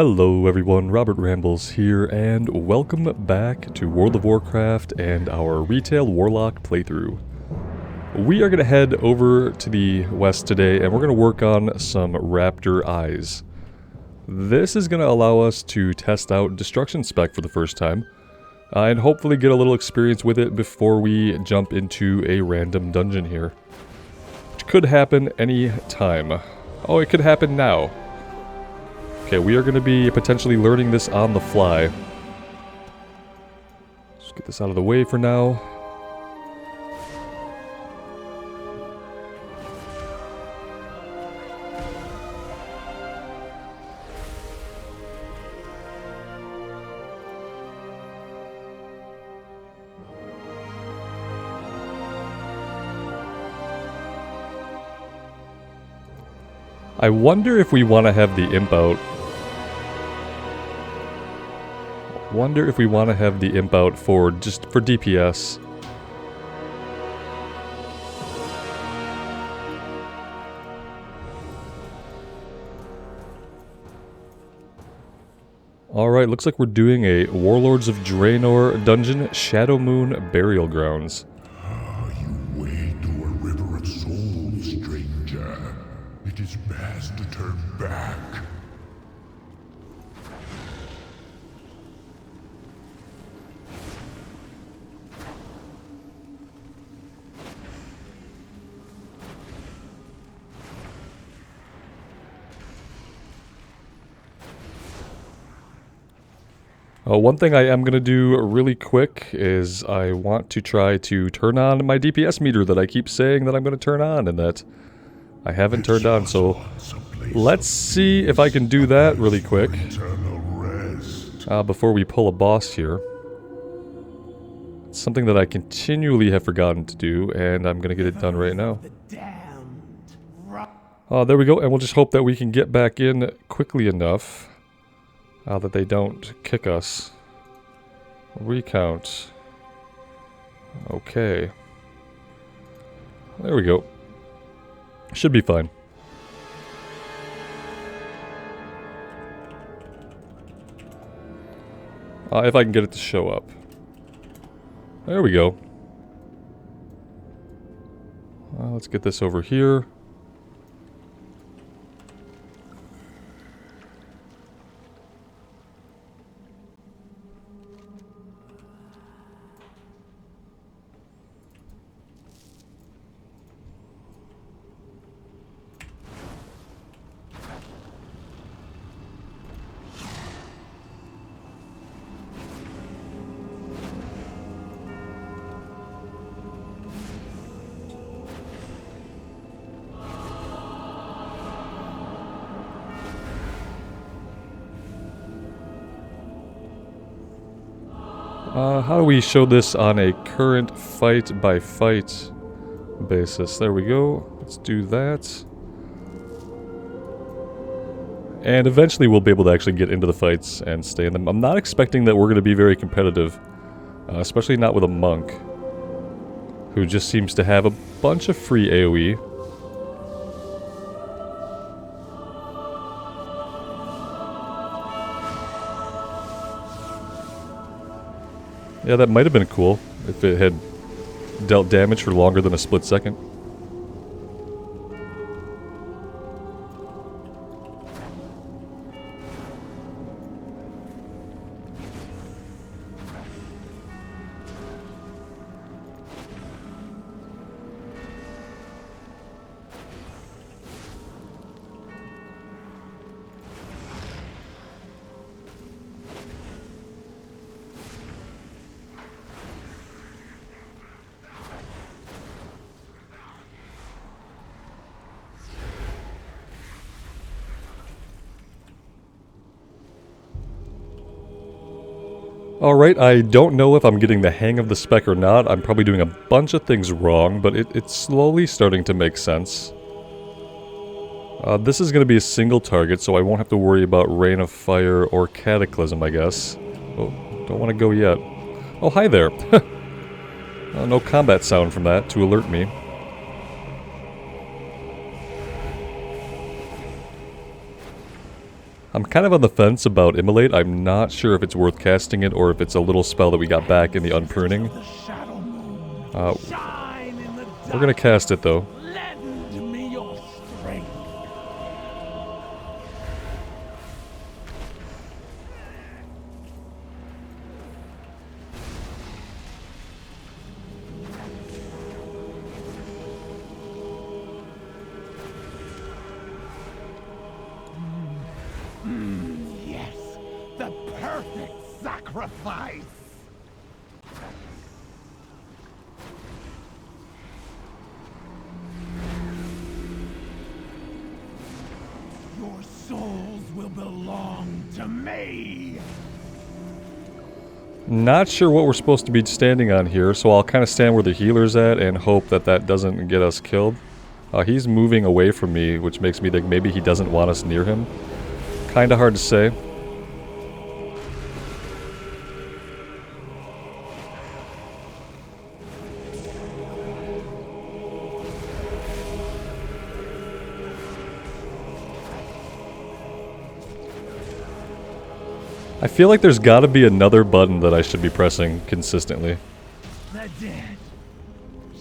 Hello everyone, Robert Rambles here, and welcome back to World of Warcraft and our retail Warlock playthrough. We are going to head over to the west today, and we're going to work on some Raptor Eyes. This is going to allow us to test out Destruction Spec for the first time, and hopefully get a little experience with it before we jump into a random dungeon here. Which could happen any time. Oh, it could happen now. Okay, we are going to be potentially learning this on the fly. Let's get this out of the way for now. I wonder if we want to have the imp out. Wonder if we want to have the imp out for just for DPS. Alright, looks like we're doing a Warlords of Draenor dungeon, Shadowmoon Burial Grounds. You wade to a river of souls, stranger. It is best to turn back. One thing I am going to do really quick is I want to try to turn on my DPS meter that I keep saying that I'm going to turn on and that I haven't turned on, so let's see if I can do that really quick before we pull a boss here. It's something that I continually have forgotten to do, and I'm going to get it done right now. There we go, and we'll just hope that we can get back in quickly enough that they don't kick us. Recount. Okay. There we go. Should be fine. If I can get it to show up. There we go. Let's get this over here. How do we show this on a current fight-by-fight basis? There we go. Let's do that. And eventually we'll be able to actually get into the fights and stay in them. I'm not expecting that we're going to be very competitive, especially not with a monk, who just seems to have a bunch of free AoE. Yeah, that might have been cool if it had dealt damage for longer than a split second. Alright, I don't know if I'm getting the hang of the spec or not. I'm probably doing a bunch of things wrong, but it's slowly starting to make sense. This is going to be a single target, so I won't have to worry about Rain of Fire or Cataclysm, I guess. Oh, don't want to go yet. Oh, hi there! No combat sound from that to alert me. I'm kind of on the fence about Immolate. I'm not sure if it's worth casting it or if it's a little spell that we got back in the unpruning. We're gonna cast it though. Lend me your strength. Yes, the perfect sacrifice. Your souls will belong to me. Not sure what we're supposed to be standing on here, so I'll kind of stand where the healer's at and hope that that doesn't get us killed. He's moving away from me, which makes me think maybe he doesn't want us near him. Kinda hard to say. I feel like there's gotta be another button that I should be pressing consistently. The dead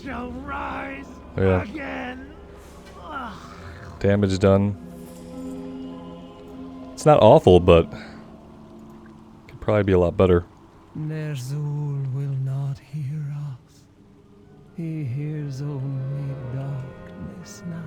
shall rise Yeah. again. Ugh. Damage done. It's not awful, but could probably be a lot better. Ner'zhul will not hear us. He hears only darkness now.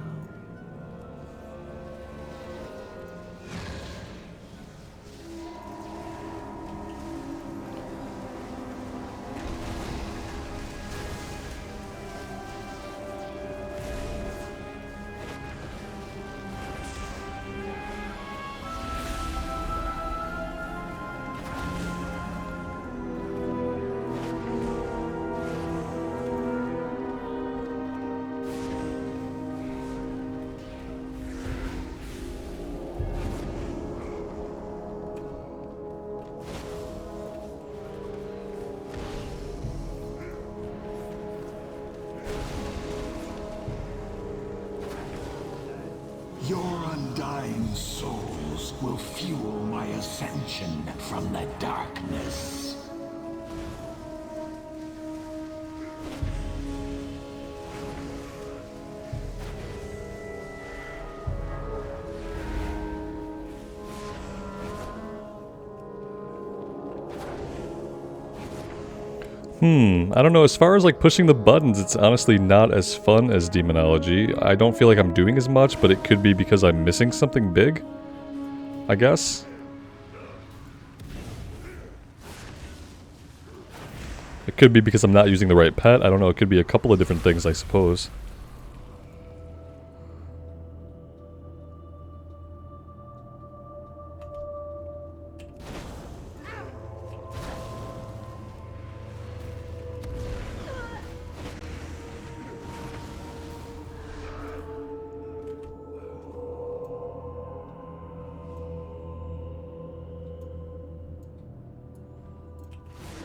Your undying souls will fuel my ascension from the darkness. I don't know, as far as like pushing the buttons, it's honestly not as fun as Demonology. I don't feel like I'm doing as much, but it could be because I'm missing something big, I guess. It could be because I'm not using the right pet, I don't know, it could be a couple of different things, I suppose.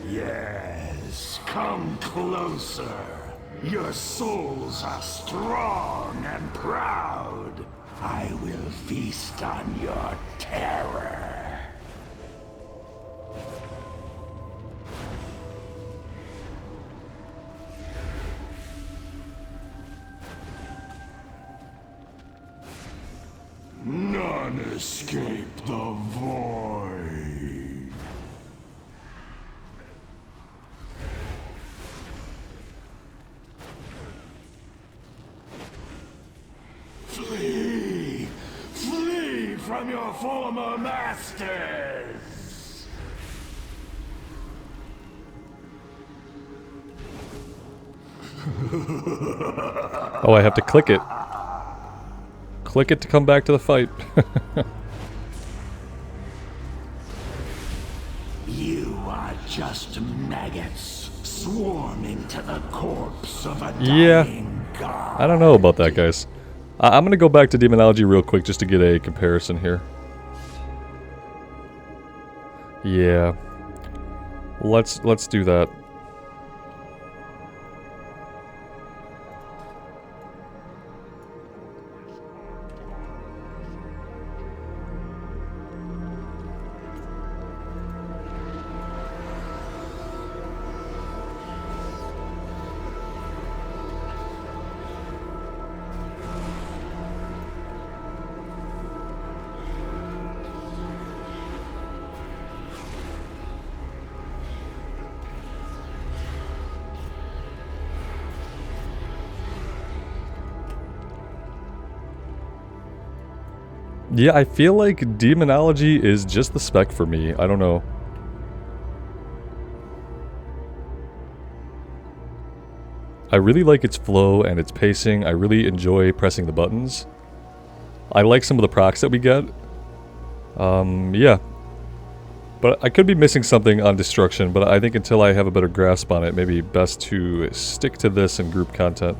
Yes, come closer. Your souls are strong and proud. I will feast on your terror. None escape the void. Flee! Flee from your former masters! Oh, I have to click it. Click it to come back to the fight. You are just maggots swarming to the corpse of a Yeah. dying god. I don't know about that, guys. I'm gonna go back to Demonology real quick just to get a comparison here. Yeah. Let's do that. Yeah, I feel like Demonology is just the spec for me. I don't know. I really like its flow and its pacing. I really enjoy pressing the buttons. I like some of the procs that we get. Yeah. But I could be missing something on Destruction, but I think until I have a better grasp on it, maybe best to stick to this and group content.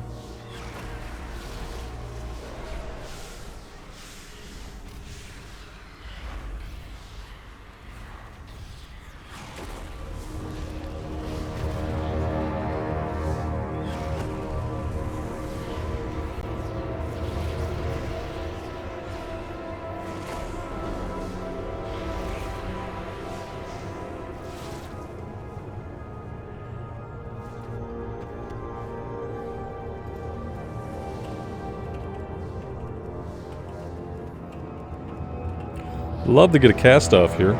Love to get a cast off here.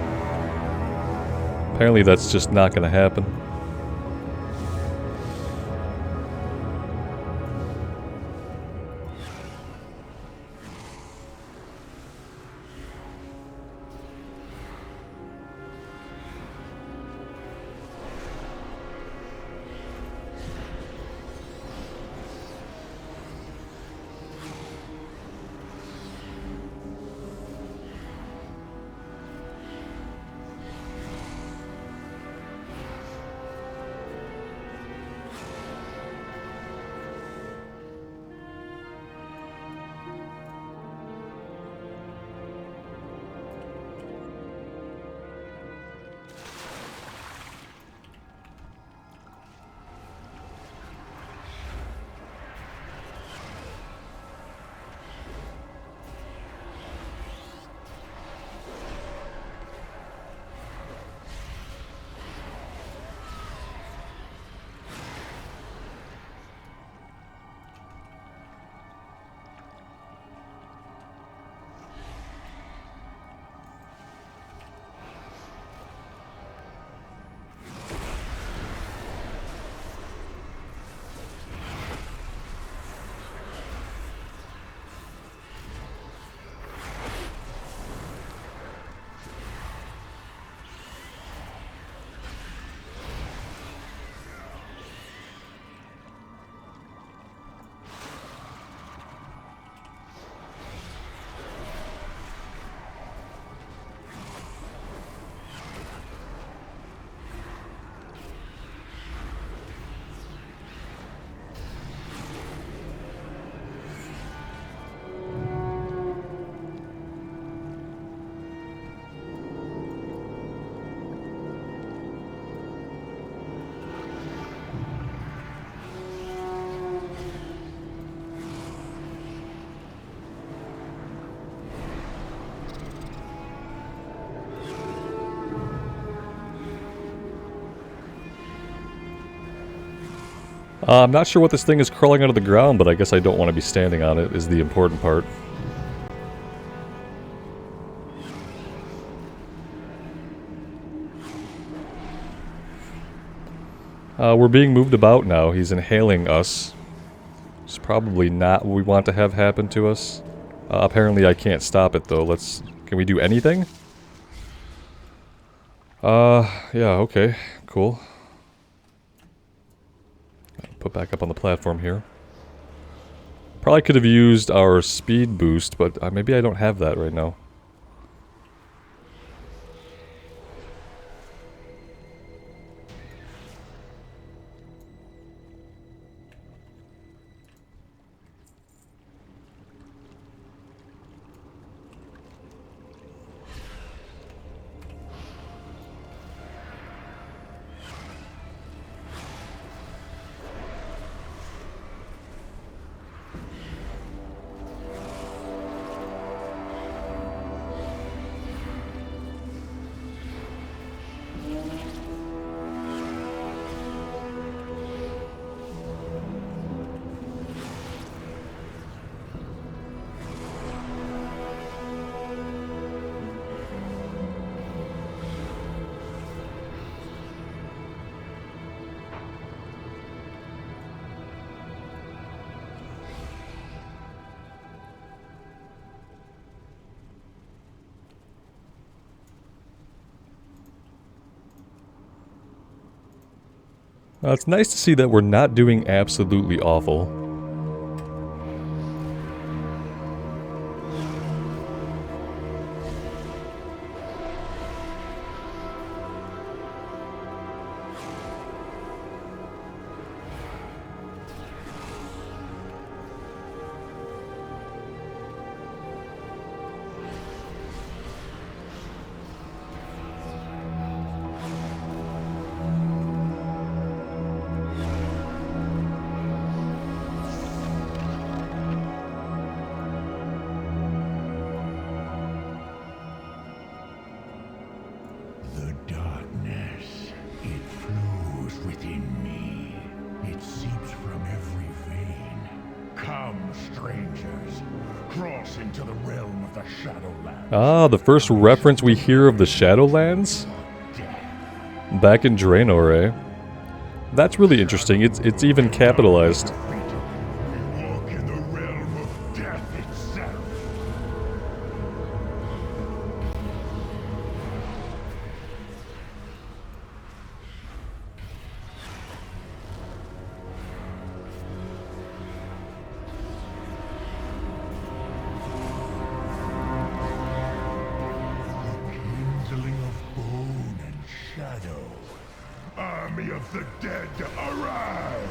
Apparently that's just not going to happen. I'm not sure what this thing is crawling out of the ground, but I guess I don't want to be standing on it, is the important part. We're being moved about now. He's inhaling us. It's probably not what we want to have happen to us. Apparently I can't stop it, though. Can we do anything? Yeah, okay. Cool. Put back up on the platform here. Probably could have used our speed boost, but maybe I don't have that right now. It's nice to see that we're not doing absolutely awful. The darkness, it flows within me. It seeps from every vein. Come, strangers, cross into the realm of the Shadowlands. Ah, the first reference we hear of the Shadowlands? Back in Draenor, eh? That's really interesting. It's even capitalized. We walk in the realm of death itself. Kindling of bone and shadow. Army of the dead, arise!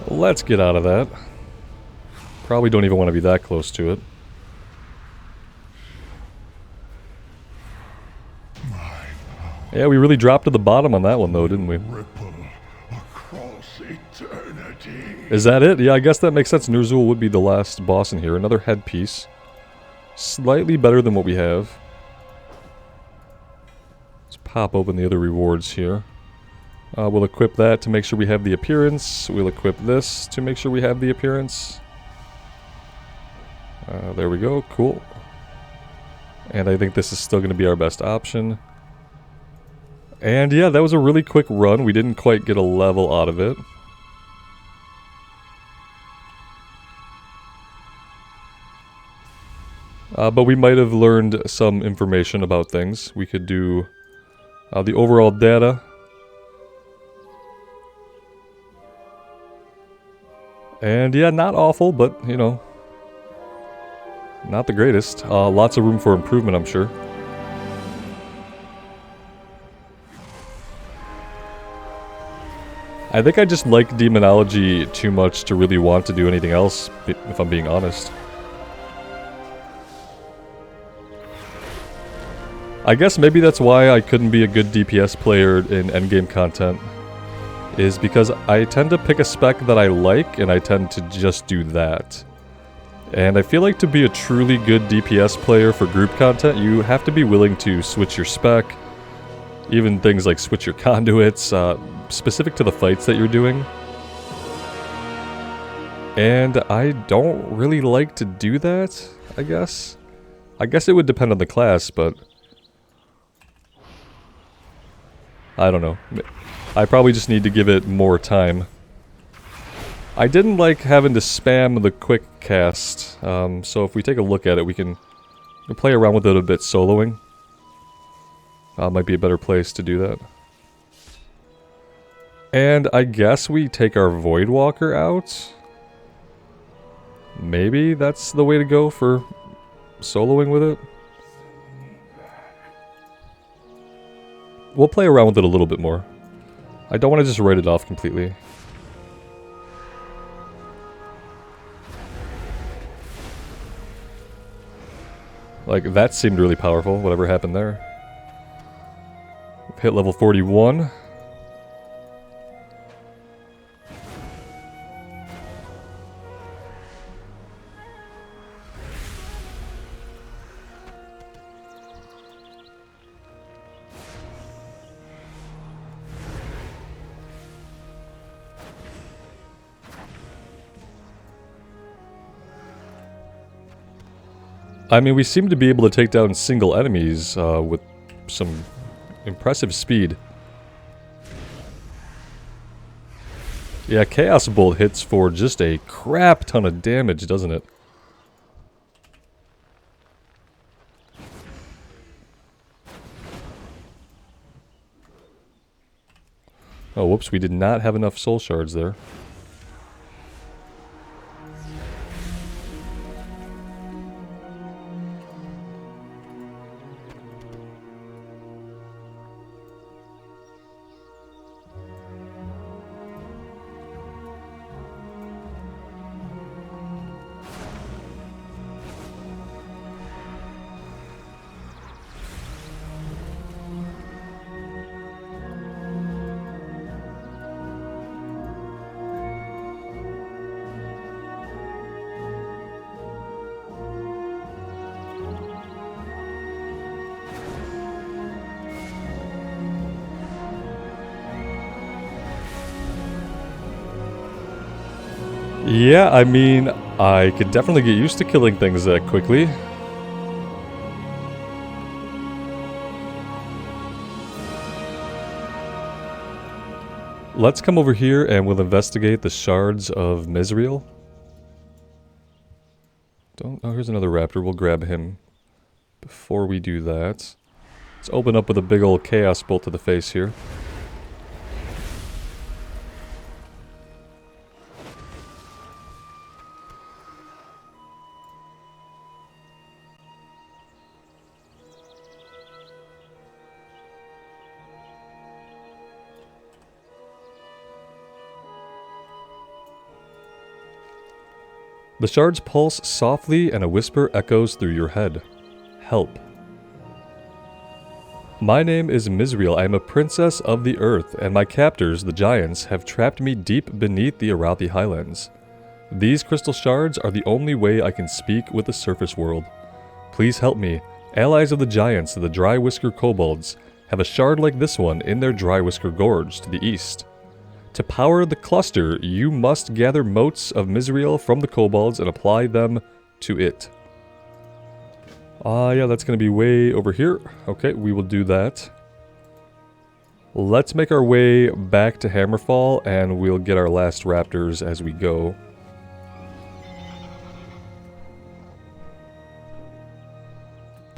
Let's get out of that. Probably don't even want to be that close to it. Yeah, we really dropped to the bottom on that one though, didn't we? Ripple across eternity. Is that it? Yeah, I guess that makes sense. Ner'zhul would be the last boss in here. Another headpiece. Slightly better than what we have. Let's pop open the other rewards here. We'll equip that to make sure we have the appearance. We'll equip this to make sure we have the appearance. There we go. Cool. And I think this is still going to be our best option. And yeah, that was a really quick run. We didn't quite get a level out of it. But we might have learned some information about things. We could do the overall data. And yeah, not awful, but, you know, not the greatest. Lots of room for improvement, I'm sure. I think I just like Demonology too much to really want to do anything else, if I'm being honest. I guess maybe that's why I couldn't be a good DPS player in endgame content. Is because I tend to pick a spec that I like, and I tend to just do that. And I feel like to be a truly good DPS player for group content, you have to be willing to switch your spec. Even things like switch your conduits, specific to the fights that you're doing. And I don't really like to do that, I guess. I guess it would depend on the class, but I don't know. I probably just need to give it more time. I didn't like having to spam the quick cast, so if we take a look at it, we can play around with it a bit soloing. Might be a better place to do that. And I guess we take our Voidwalker out. Maybe that's the way to go for soloing with it. We'll play around with it a little bit more. I don't want to just write it off completely. Like, that seemed really powerful, whatever happened there. Hit level 41. I mean, we seem to be able to take down single enemies with some impressive speed. Yeah, Chaos Bolt hits for just a crap ton of damage, doesn't it? Oh, whoops, we did not have enough soul shards there. Yeah, I mean, I could definitely get used to killing things that quickly. Let's come over here and we'll investigate the Shards of Mizreal. Oh, here's another raptor. We'll grab him. Before we do that, let's open up with a big old Chaos Bolt to the face here. The shards pulse softly and a whisper echoes through your head. Help. My name is Mizreal. I am a princess of the earth, and my captors, the giants, have trapped me deep beneath the Arathi Highlands. These crystal shards are the only way I can speak with the surface world. Please help me. Allies of the giants, the Dry Whisker kobolds, have a shard like this one in their Dry Whisker Gorge to the east. To power the cluster, you must gather motes of Mizreal from the kobolds and apply them to it. Yeah, that's going to be way over here. Okay, we will do that. Let's make our way back to Hammerfall, and we'll get our last raptors as we go.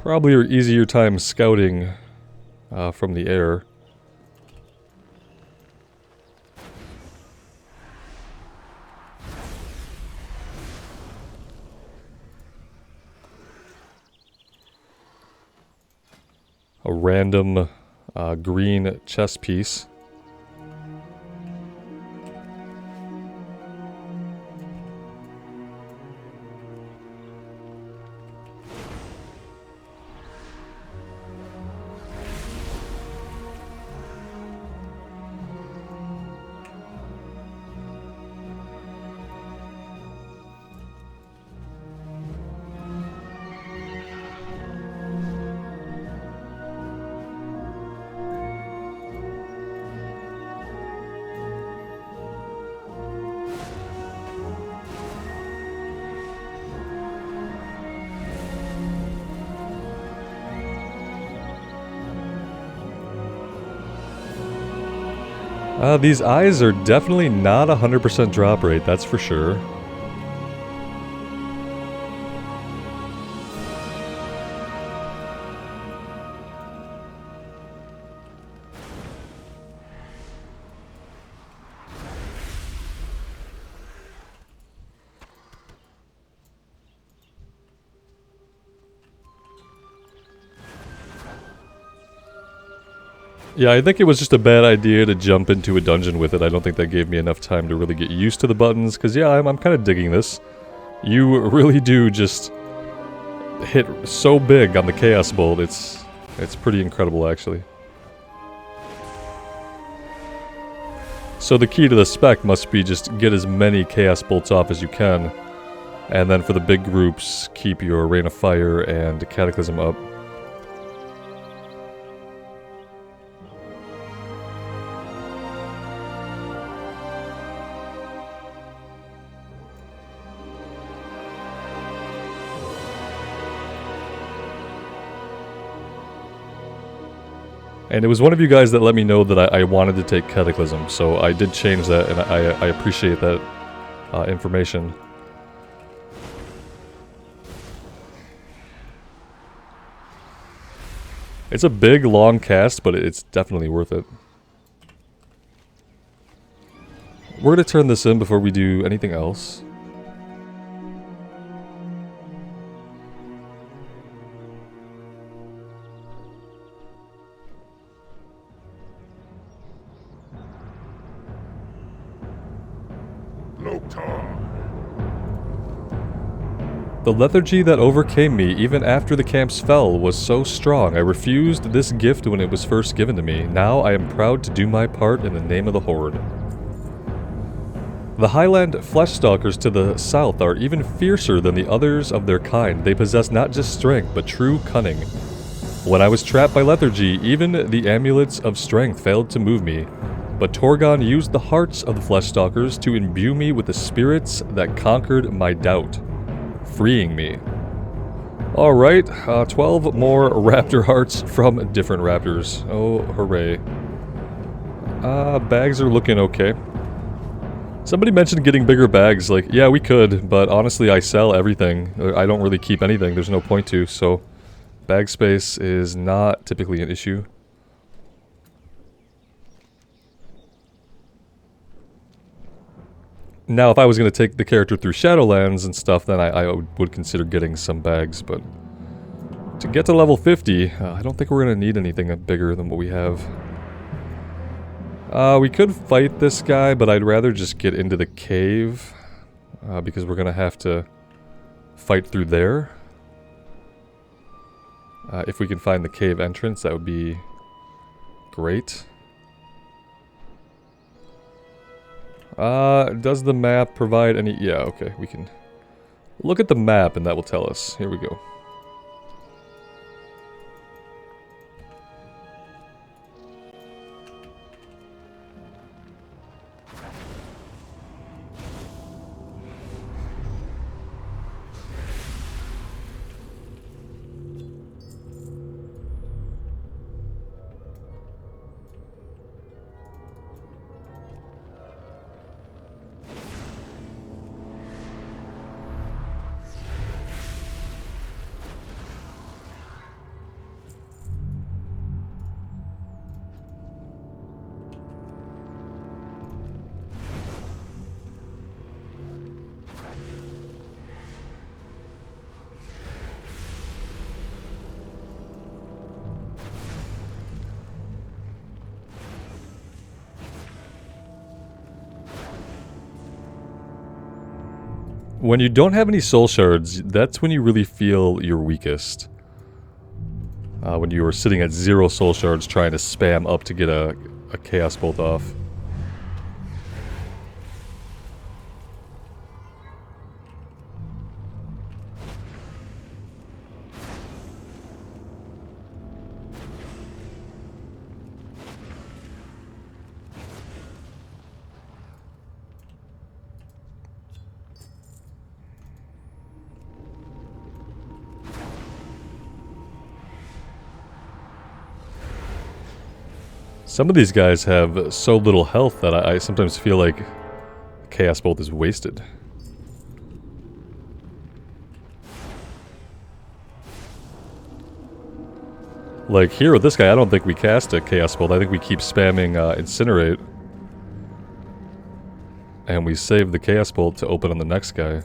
Probably an easier time scouting from the air. A random green chess piece. These eyes are definitely not 100% drop rate, that's for sure. Yeah, I think it was just a bad idea to jump into a dungeon with it. I don't think that gave me enough time to really get used to the buttons, because yeah, I'm kind of digging this. You really do just hit so big on the Chaos Bolt, it's pretty incredible actually. So the key to the spec must be just get as many Chaos Bolts off as you can, and then for the big groups, keep your Rain of Fire and Cataclysm up. And it was one of you guys that let me know that I wanted to take Cataclysm, so I did change that, and I appreciate that information. It's a big, long cast, but it's definitely worth it. We're going to turn this in before we do anything else. The lethargy that overcame me even after the camps fell was so strong I refused this gift when it was first given to me. Now I am proud to do my part in the name of the Horde. The Highland Fleshstalkers to the south are even fiercer than the others of their kind. They possess not just strength, but true cunning. When I was trapped by lethargy, even the amulets of strength failed to move me. But Torgon used the hearts of the Fleshstalkers to imbue me with the spirits that conquered my doubt, freeing me. Alright, 12 more raptor hearts from different raptors. Oh, hooray. Bags are looking okay. Somebody mentioned getting bigger bags. Like, yeah, we could, but honestly, I sell everything. I don't really keep anything. There's no point to, so bag space is not typically an issue. Now, if I was going to take the character through Shadowlands and stuff, then I would consider getting some bags, but to get to level 50, I don't think we're going to need anything bigger than what we have. We could fight this guy, but I'd rather just get into the cave, because we're going to have to fight through there. If we can find the cave entrance, that would be great. Does the map provide any... Yeah, okay, we can look at the map and that will tell us. Here we go. When you don't have any soul shards, that's when you really feel your weakest. When you are sitting at 0 soul shards trying to spam up to get a chaos bolt off. Some of these guys have so little health that I sometimes feel like Chaos Bolt is wasted. Like here with this guy, I don't think we cast a Chaos Bolt. I think we keep spamming Incinerate. And we save the Chaos Bolt to open on the next guy.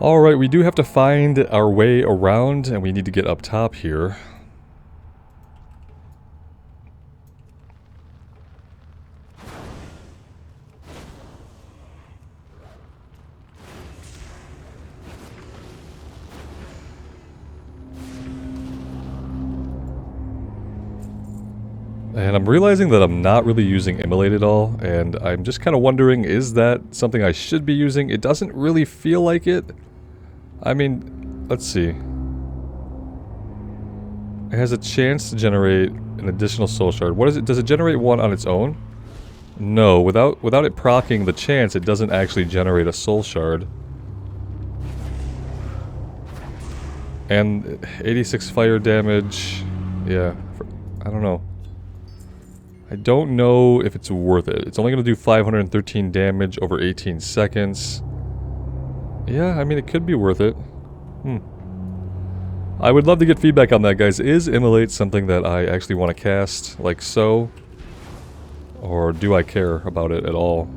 Alright, we do have to find our way around, and we need to get up top here. And I'm realizing that I'm not really using Immolate at all, and I'm just kind of wondering, is that something I should be using? It doesn't really feel like it. I mean, let's see. It has a chance to generate an additional soul shard. What is it? Does it generate one on its own? No, without it proccing the chance, it doesn't actually generate a soul shard. And 86 fire damage. Yeah, I don't know. I don't know if it's worth it. It's only going to do 513 damage over 18 seconds. Yeah, I mean, it could be worth it. I would love to get feedback on that, guys. Is Immolate something that I actually want to cast, like so? Or do I care about it at all?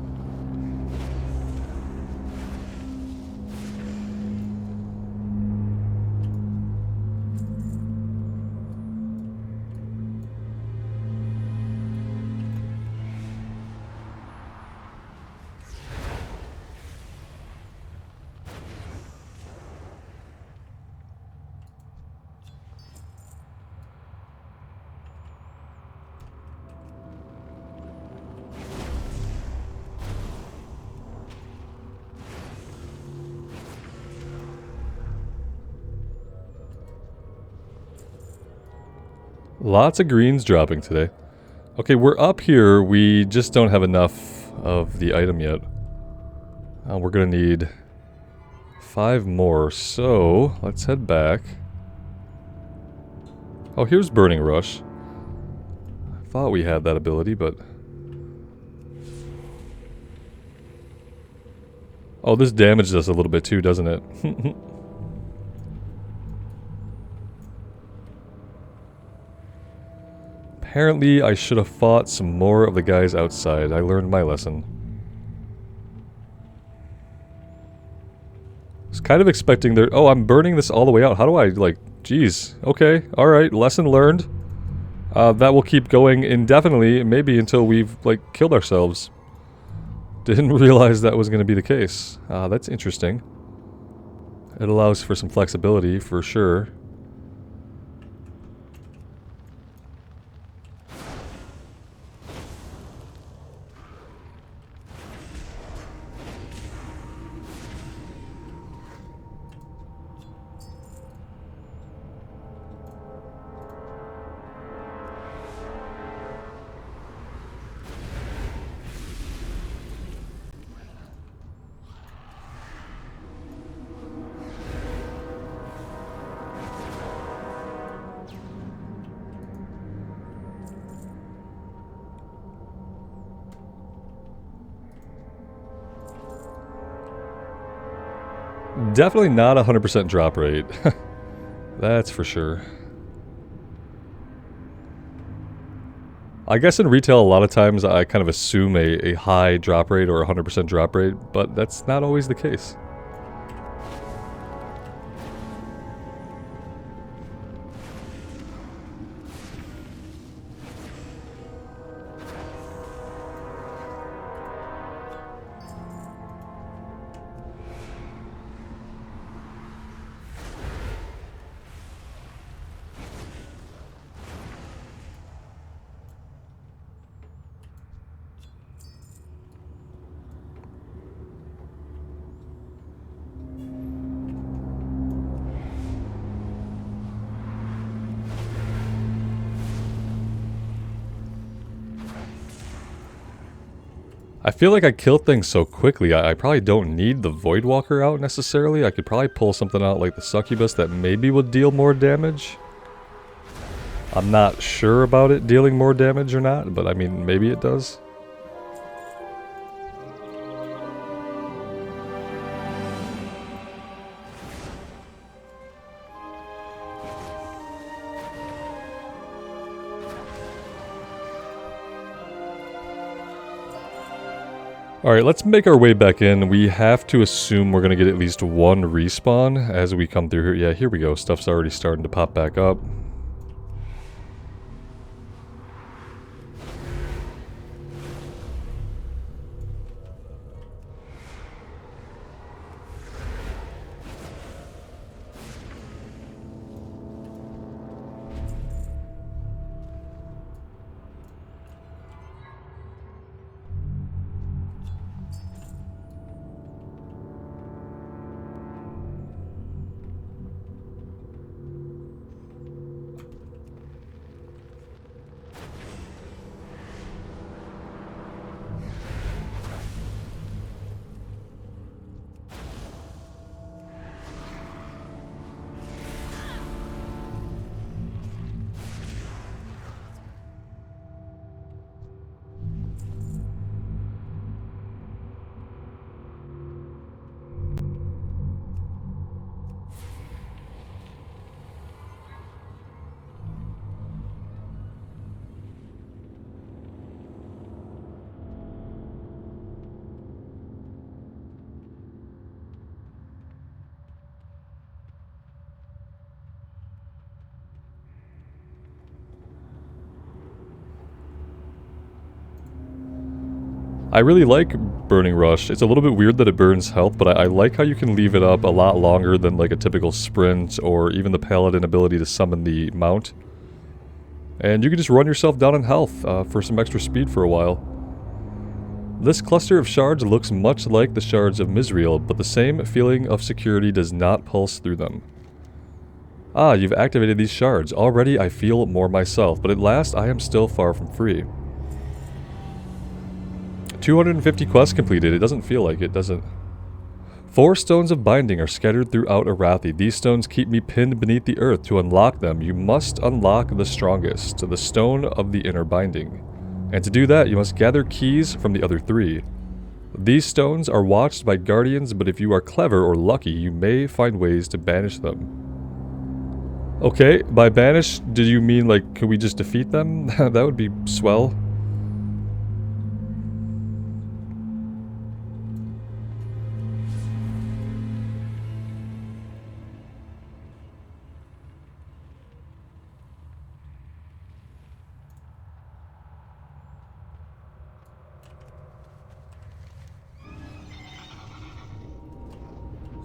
Lots of greens dropping today. Okay, we're up here. We just don't have enough of the item yet. We're gonna need 5 more, so let's head back. Oh, here's Burning Rush. I thought we had that ability, but... Oh, this damaged us a little bit too, doesn't it? Apparently, I should have fought some more of the guys outside. I learned my lesson. I was kind of expecting their... Oh, I'm burning this all the way out. How do I, like... Jeez. Okay. Alright. Lesson learned. That will keep going indefinitely, maybe until we've, like, killed ourselves. Didn't realize that was going to be the case. That's interesting. It allows for some flexibility, for sure. Definitely not 100% drop rate. That's for sure. I guess in retail a lot of times I kind of assume a high drop rate or 100% drop rate, but that's not always the case. I feel like I kill things so quickly, I probably don't need the Voidwalker out necessarily. I could probably pull something out like the Succubus that maybe would deal more damage. I'm not sure about it dealing more damage or not, but I mean, maybe it does. Alright, let's make our way back in. We have to assume we're going to get at least one respawn as we come through here. Yeah, here we go. Stuff's already starting to pop back up. I really like Burning Rush. It's a little bit weird that it burns health, but I like how you can leave it up a lot longer than like a typical sprint or even the Paladin ability to summon the mount. And you can just run yourself down in health for some extra speed for a while. This cluster of shards looks much like the Shards of Mizreal, but the same feeling of security does not pulse through them. Ah, you've activated these shards. Already I feel more myself, but at last I am still far from free. 250 quests completed. It doesn't feel like it, does it? 4 stones of binding are scattered throughout Arathi. These stones keep me pinned beneath the earth. To unlock them, you must unlock the strongest, the stone of the inner binding. And to do that, you must gather keys from the other 3. These stones are watched by guardians, but if you are clever or lucky, you may find ways to banish them. Okay, by banish, did you mean like, could we just defeat them? That would be swell.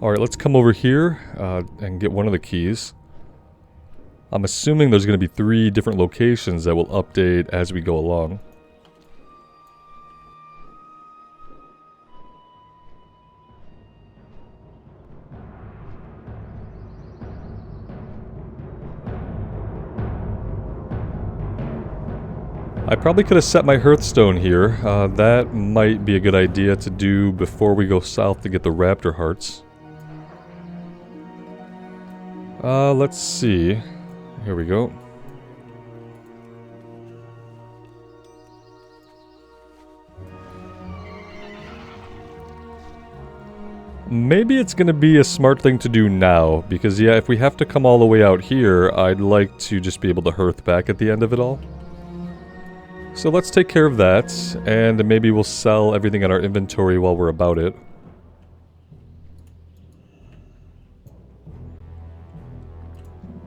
Alright, let's come over here and get one of the keys. I'm assuming there's going to be 3 different locations that will update as we go along. I probably could have set my Hearthstone here. That might be a good idea to do before we go south to get the Raptor Hearts. Let's see. Here we go. Maybe it's gonna be a smart thing to do now, because yeah, if we have to come all the way out here, I'd like to just be able to hearth back at the end of it all. So let's take care of that, and maybe we'll sell everything in our inventory while we're about it.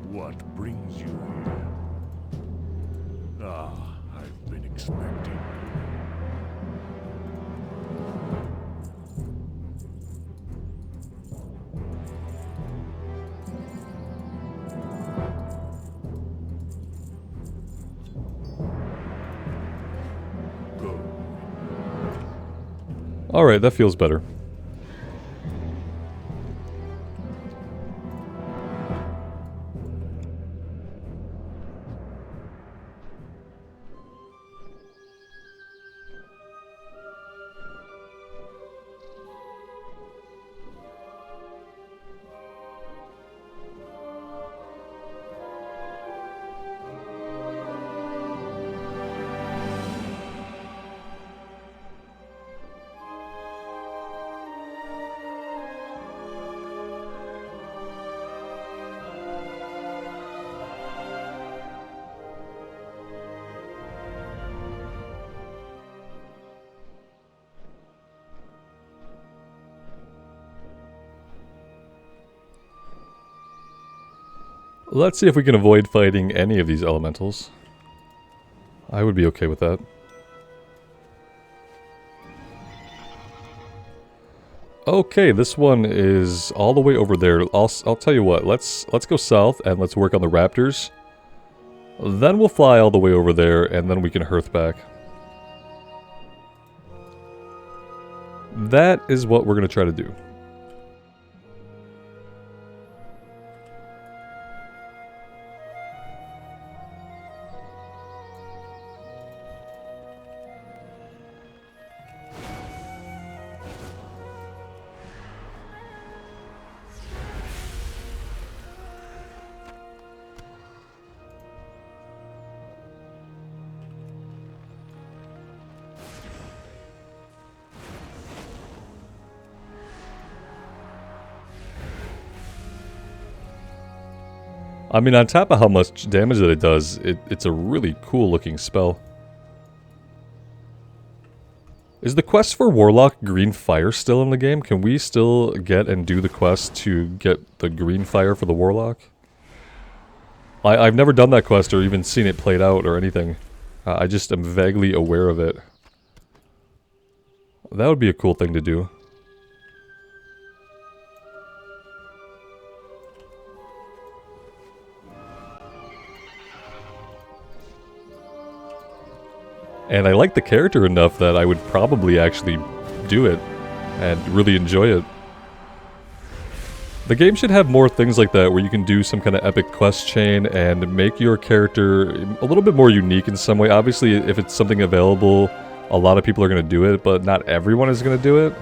What brings you here? Ah, I've been expecting. Go. Alright, that feels better. Let's see if we can avoid fighting any of these elementals. I would be okay with that. Okay, this one is all the way over there. I'll tell you what, let's go south and let's work on the raptors. Then we'll fly all the way over there and then we can hearth back. That is what we're going to try to do. I mean, on top of how much damage that it does, it's a really cool looking spell. Is the quest for Warlock Green Fire still in the game? Can we still get and do the quest to get the Green Fire for the Warlock? I've never done that quest or even seen it played out or anything. I just am vaguely aware of it. That would be a cool thing to do. And I like the character enough that I would probably actually do it and really enjoy it. The game should have more things like that where you can do some kind of epic quest chain and make your character a little bit more unique in some way. Obviously, if it's something available, a lot of people are going to do it, but not everyone is going to do it.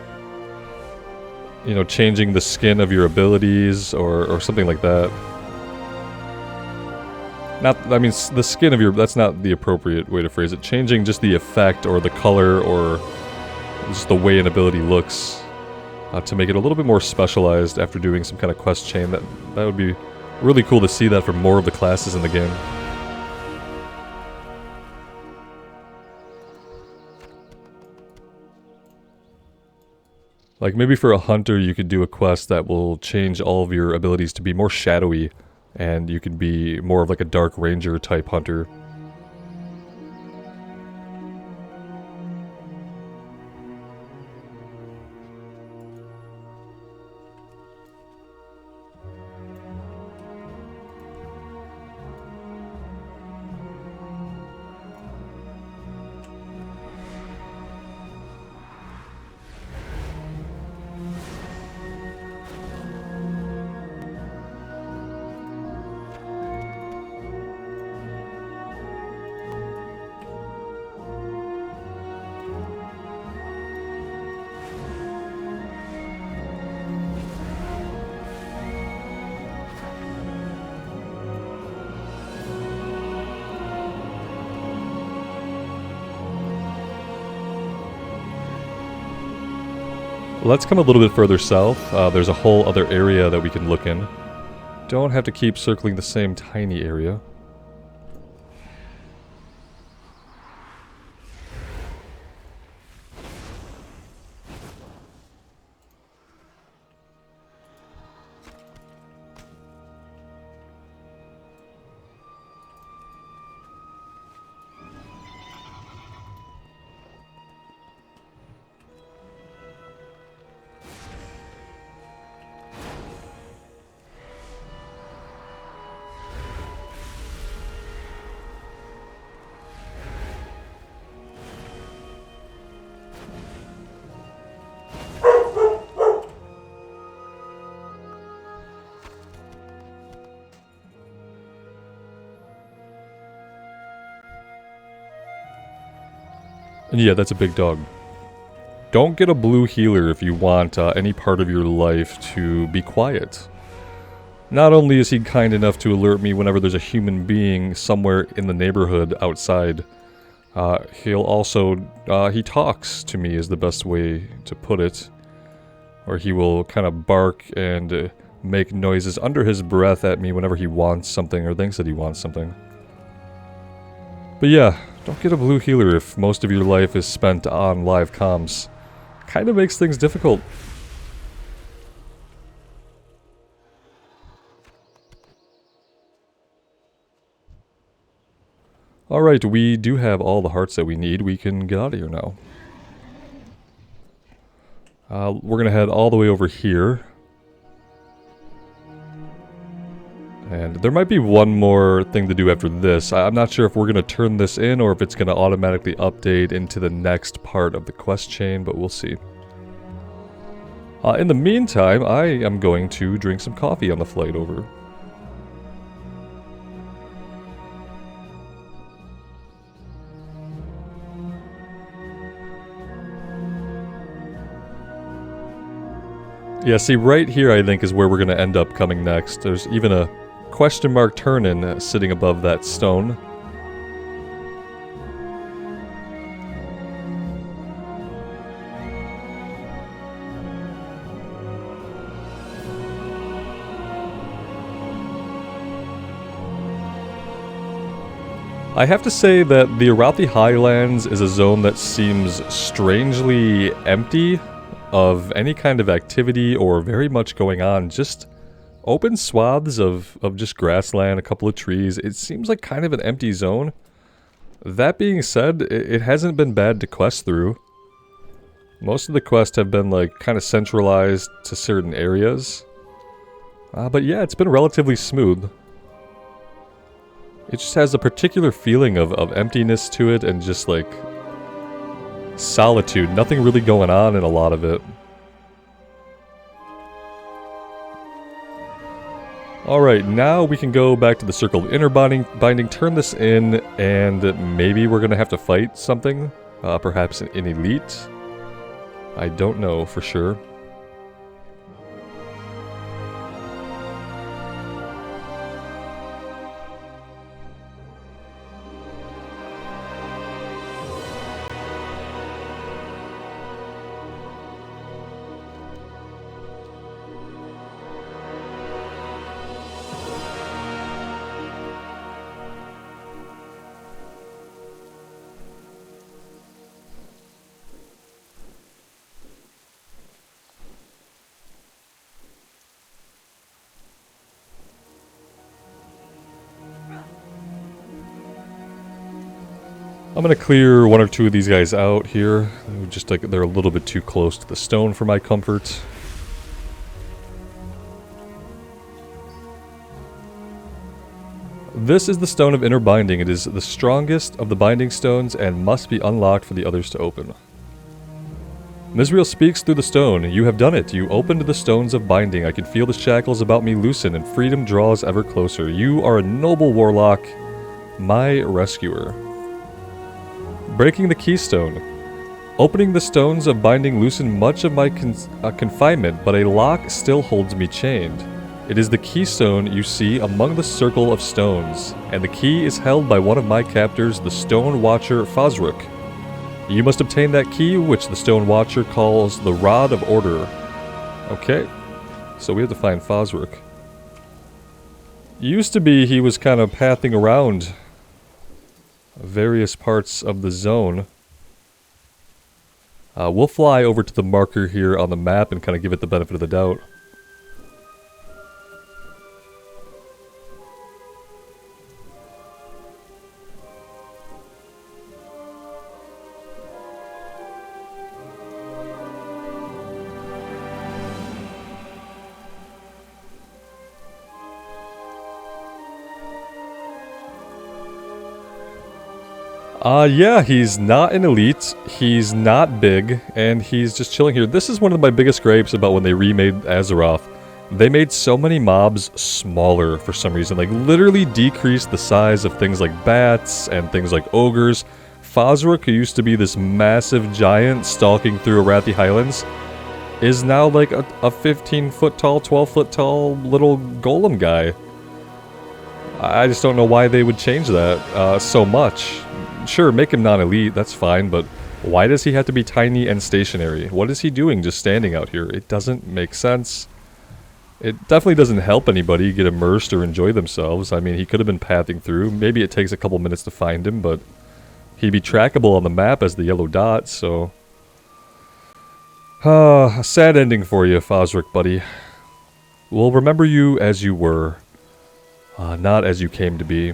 You know, changing the skin of your abilities or something like that. Not, I mean, the skin of your, that's not the appropriate way to phrase it. Changing just the effect or the color or just the way an ability looks to make it a little bit more specialized after doing some kind of quest chain. That would be really cool to see that for more of the classes in the game. Like maybe for a hunter you could do a quest that will change all of your abilities to be more shadowy. And you can be more of like a Dark Ranger type hunter. Let's come a little bit further south. There's a whole other area that we can look in. Don't have to keep circling the same tiny area. And yeah, that's a big dog. Don't get a blue healer if you want any part of your life to be quiet. Not only is he kind enough to alert me whenever there's a human being somewhere in the neighborhood outside, he'll also, he talks to me is the best way to put it. Or he will kind of bark and make noises under his breath at me whenever he wants something or thinks that he wants something. But yeah, don't get a blue healer if most of your life is spent on live comms. Kind of makes things difficult. Alright, we do have all the hearts that we need. We can get out of here now. We're going to head all the way over here. And there might be one more thing to do after this. I'm not sure if we're going to turn this in or if it's going to automatically update into the next part of the quest chain, but we'll see. In the meantime, I am going to drink some coffee on the flight over. Yeah, see, right here I think is where we're going to end up coming next. There's even a question mark turn-in sitting above that stone. I have to say that the Arathi Highlands is a zone that seems strangely empty of any kind of activity or very much going on. Just open swaths of just grassland, a couple of trees. It seems like kind of an empty zone. That being said, it hasn't been bad to quest through. Most of the quests have been like kind of centralized to certain areas. But yeah, it's been relatively smooth. It just has a particular feeling of emptiness to it and just like solitude. Nothing really going on in a lot of it. Alright, now we can go back to the Circle of Inner Binding, turn this in, and maybe we're going to have to fight something. Perhaps an elite. I don't know for sure. I'm gonna clear one or two of these guys out here. Just like they're a little bit too close to the stone for my comfort. This is the Stone of Inner Binding. It is the strongest of the binding stones and must be unlocked for the others to open. Mizreal speaks through the stone. You have done it. You opened the stones of binding. I can feel the shackles about me loosen and freedom draws ever closer. You are a noble warlock, my rescuer. Breaking the keystone. Opening the stones of binding loosen much of my confinement, but a lock still holds me chained. It is the keystone you see among the circle of stones, and the key is held by one of my captors, the Stone Watcher Fazruk. You must obtain that key, which the Stone Watcher calls the Rod of Order. Okay, so we have to find Fazruk. Used to be he was kind of pathing around various parts of the zone. We'll fly over to the marker here on the map and kind of give it the benefit of the doubt. Yeah, he's not an elite, he's not big, and he's just chilling here. This is one of my biggest gripes about when they remade Azeroth. They made so many mobs smaller for some reason, like literally decreased the size of things like bats and things like ogres. Fazruk, who used to be this massive giant stalking through Arathi Highlands, is now like a 15-foot tall, 12-foot tall little golem guy. I just don't know why they would change that so much. Sure, make him non-elite, that's fine, but why does he have to be tiny and stationary? What is he doing just standing out here? It doesn't make sense. It definitely doesn't help anybody get immersed or enjoy themselves. I mean, he could have been pathing through. Maybe it takes a couple minutes to find him, but he'd be trackable on the map as the yellow dot, so... a sad ending for you, Fazruk, buddy. We'll remember you as you were, not as you came to be.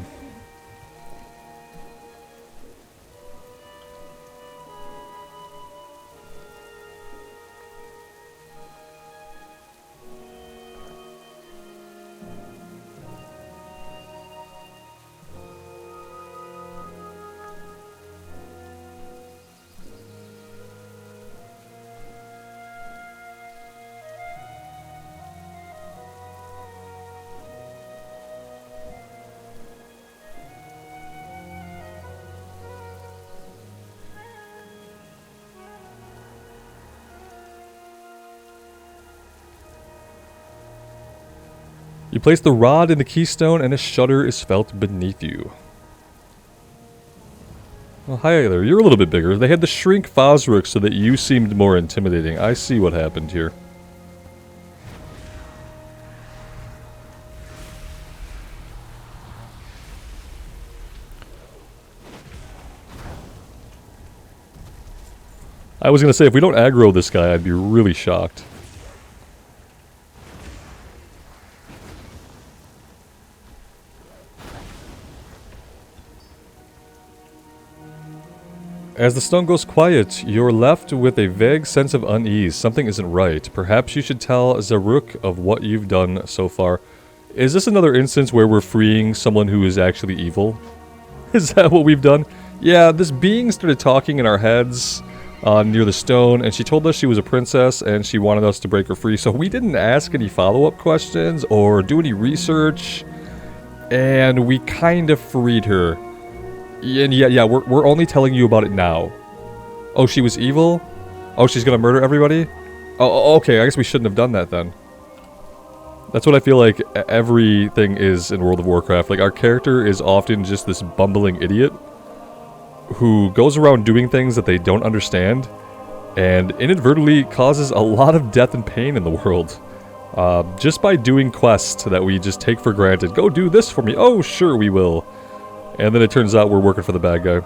You place the rod in the keystone and a shudder is felt beneath you. Well, hi there. You're a little bit bigger. They had to shrink Fazruk so that you seemed more intimidating. I see what happened here. I was going to say, if we don't aggro this guy, I'd be really shocked. As the stone goes quiet, you're left with a vague sense of unease. Something isn't right. Perhaps you should tell Zaruk of what you've done so far. Is this another instance where we're freeing someone who is actually evil? Is that what we've done? Yeah, this being started talking in our heads near the stone, and she told us she was a princess and she wanted us to break her free. So we didn't ask any follow-up questions or do any research, and we kind of freed her. And yeah, we're only telling you about it now. Oh, she was evil? Oh, she's gonna murder everybody? Oh, okay, I guess we shouldn't have done that then. That's what I feel like everything is in World of Warcraft. Like, our character is often just this bumbling idiot who goes around doing things that they don't understand and inadvertently causes a lot of death and pain in the world. Just by doing quests that we just take for granted. Go do this for me. Oh, sure we will. And then it turns out we're working for the bad guy.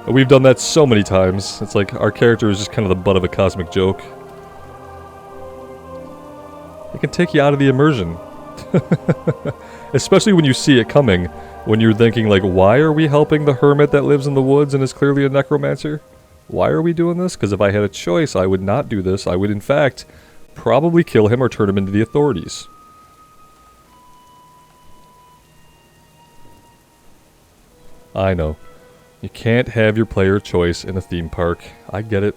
And we've done that so many times. It's like our character is just kind of the butt of a cosmic joke. It can take you out of the immersion. Especially when you see it coming. When you're thinking like, why are we helping the hermit that lives in the woods and is clearly a necromancer? Why are we doing this? Because if I had a choice, I would not do this. I would in fact probably kill him or turn him into the authorities. I know. You can't have your player choice in a theme park. I get it.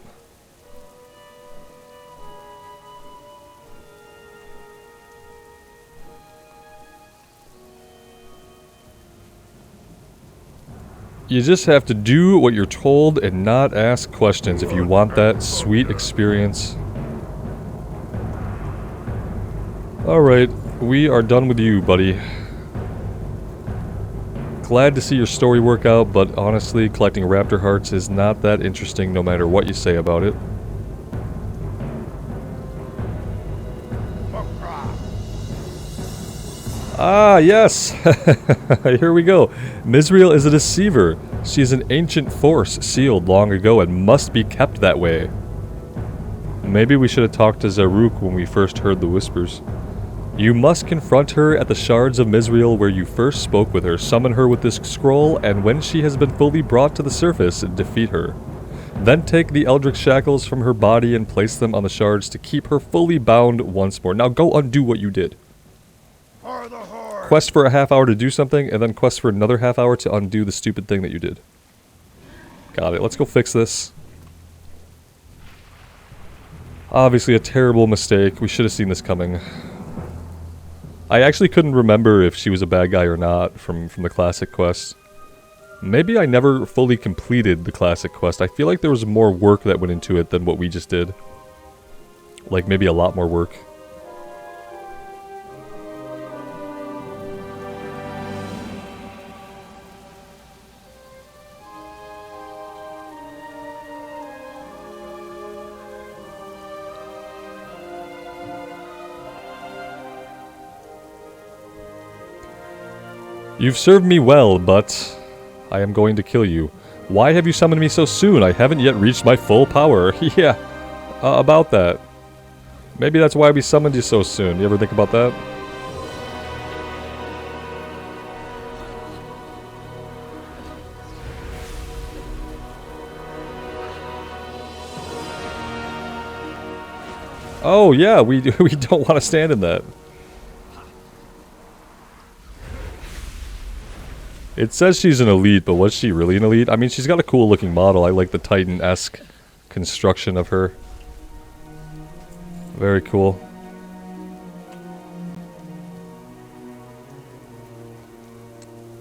You just have to do what you're told and not ask questions if you want that sweet experience. Alright, we are done with you, buddy. Glad to see your story work out, but honestly, collecting raptor hearts is not that interesting no matter what you say about it. Ah, yes! Here we go. Mizreal is a deceiver. She is an ancient force sealed long ago and must be kept that way. Maybe we should have talked to Zaruk when we first heard the whispers. You must confront her at the Shards of Mizreal where you first spoke with her, summon her with this scroll, and when she has been fully brought to the surface, defeat her. Then take the Eldritch shackles from her body and place them on the shards to keep her fully bound once more. Now go undo what you did. Quest for a half hour to do something, and then quest for another half hour to undo the stupid thing that you did. Got it. Let's go fix this. Obviously a terrible mistake. We should have seen this coming. I actually couldn't remember if she was a bad guy or not from the classic quest. Maybe I never fully completed the classic quest. I feel like there was more work that went into it than what we just did. Like maybe a lot more work. You've served me well, but I am going to kill you. Why have you summoned me so soon? I haven't yet reached my full power. Yeah, about that. Maybe that's why we summoned you so soon. You ever think about that? Oh yeah, we don't want to stand in that. It says she's an elite, but was she really an elite? I mean, she's got a cool looking model. I like the Titan-esque construction of her. Very cool.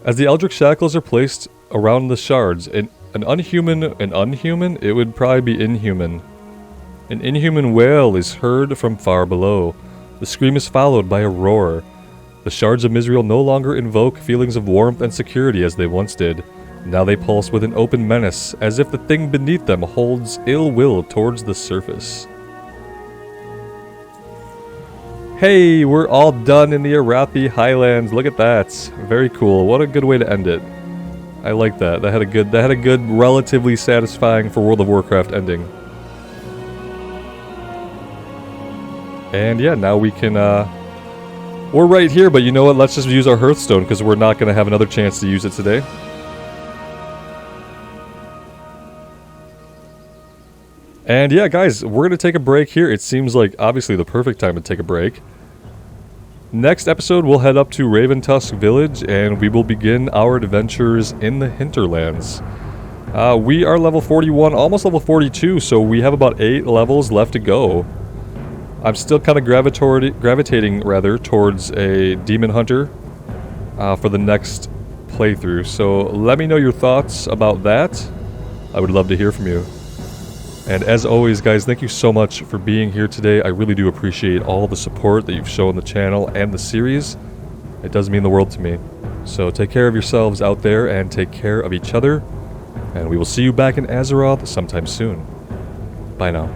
As the Eldritch shackles are placed around the shards, an unhuman, it would probably be inhuman. An inhuman wail is heard from far below. The scream is followed by a roar. The Shards of Mizreal no longer invoke feelings of warmth and security as they once did. Now they pulse with an open menace, as if the thing beneath them holds ill will towards the surface. Hey, we're all done in the Arathi Highlands. Look at that. Very cool. What a good way to end it. I like that. That had a good, relatively satisfying for World of Warcraft ending. And yeah, now we can, we're right here, but you know what? Let's just use our Hearthstone, because we're not going to have another chance to use it today. And yeah, guys, we're going to take a break here. It seems like obviously the perfect time to take a break. Next episode, we'll head up to Raventusk Village, and we will begin our adventures in the Hinterlands. We are level 41, almost level 42, so we have about 8 levels left to go. I'm still kind of gravitating towards a Demon Hunter for the next playthrough. So let me know your thoughts about that. I would love to hear from you. And as always, guys, thank you so much for being here today. I really do appreciate all the support that you've shown the channel and the series. It does mean the world to me. So take care of yourselves out there and take care of each other. And we will see you back in Azeroth sometime soon. Bye now.